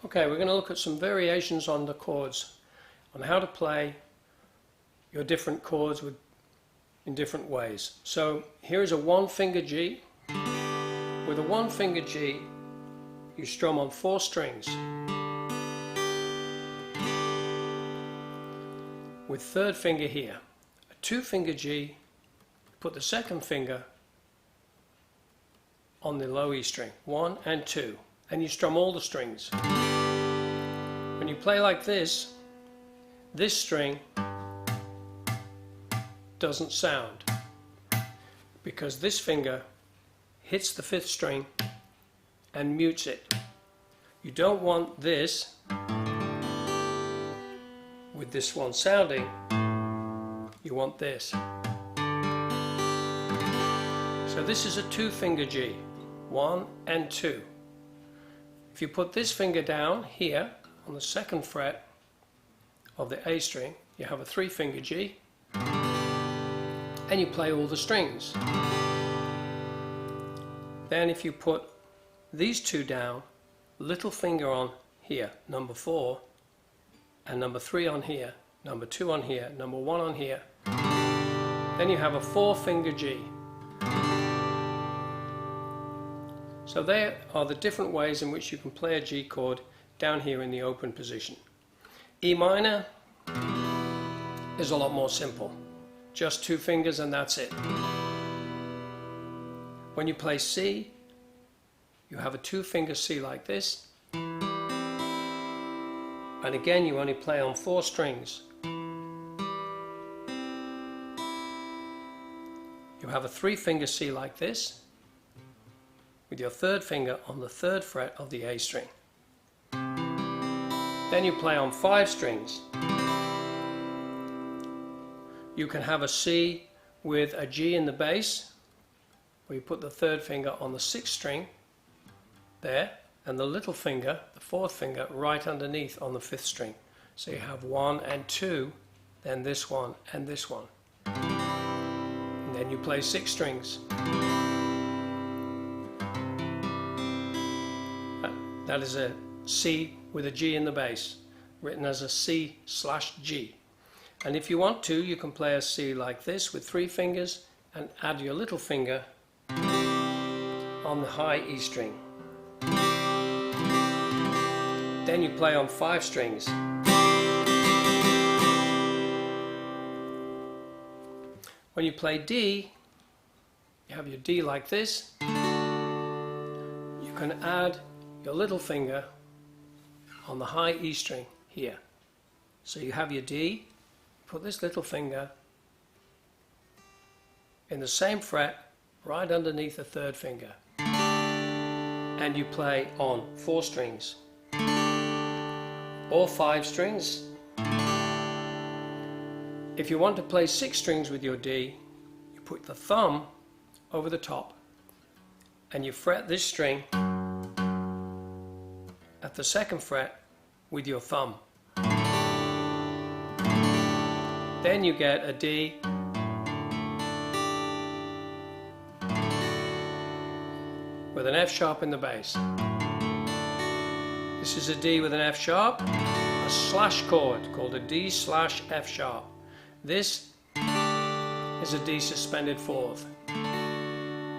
Okay, we're going to look at some variations on the chords, on how to play your different chords in different ways. So here is a one finger G. With a one finger G, you strum on 4 strings. With third finger here, a 2 finger G, put the second finger on the low E string, 1 and 2, and you strum all the strings. When you play like this string doesn't sound because this finger hits the 5th string and mutes it. You don't want this with this one sounding, you want this. So this is a 2 finger G, 1 and 2. If you put this finger down here on the 2nd fret of the A string, you have a 3 finger G, and you play all the strings. Then if you put these 2 down, little finger on here, number 4, and number 3 on here, number 2 on here, number 1 on here, then you have a 4 finger G. So there are the different ways in which you can play a G chord down here in the open position. E minor is a lot more simple. Just 2 fingers and that's it. When you play C, you have a 2 finger C like this. And again, you only play on 4 strings. You have a 3 finger C like this, with your 3rd finger on the 3rd fret of the A string. Then you play on 5 strings. You can have a C with a G in the bass, where you put the 3rd finger on the 6th string there, and the little finger, the 4th finger, right underneath on the 5th string. So you have 1 and 2, then this one and this one. And then you play 6 strings. That is a C with a G in the bass, written as a C/G. And if you want to, you can play a C like this with 3 fingers and add your little finger on the high E string. Then you play on 5 strings. When you play D, you have your D like this. You can add your little finger on the high E string here. So you have your D, put this little finger in the same fret right underneath the 3rd finger, and you play on 4 strings or 5 strings. If you want to play 6 strings with your D, you put the thumb over the top and you fret this string at the 2nd fret with your thumb. Then you get a D with an F sharp in the bass. This is a D with an F sharp, a slash chord called a D/F sharp. This is a D suspended 4th.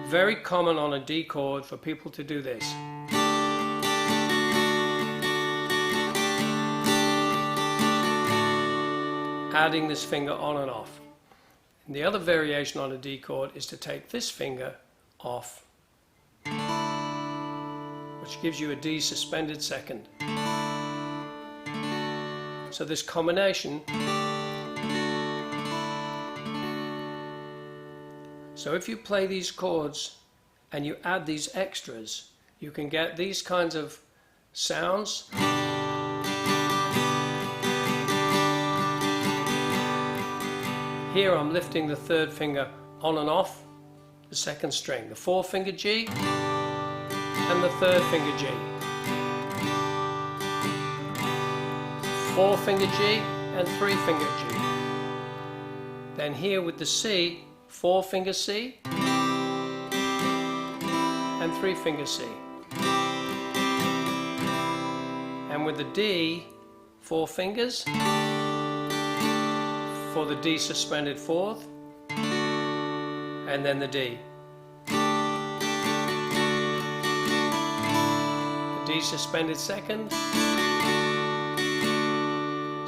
Very common on a D chord for people to do this. Adding this finger on and off. And the other variation on a D chord is to take this finger off, which gives you a D suspended 2nd. So this combination, so if you play these chords and you add these extras, you can get these kinds of sounds. Here I'm lifting the 3rd finger on and off the 2nd string, the 4 finger G and the 3rd finger G, 4 finger G and 3 finger G. Then here with the C, 4 finger C and 3 finger C. with the D, 4 fingers for the D suspended fourth, and then the D. The D suspended second.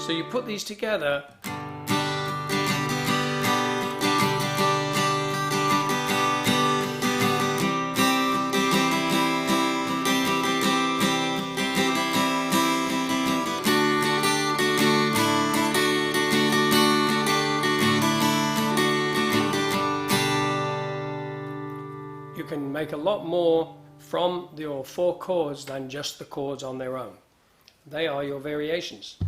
So you put these together. You can make a lot more from your 4 chords than just the chords on their own. They are your variations.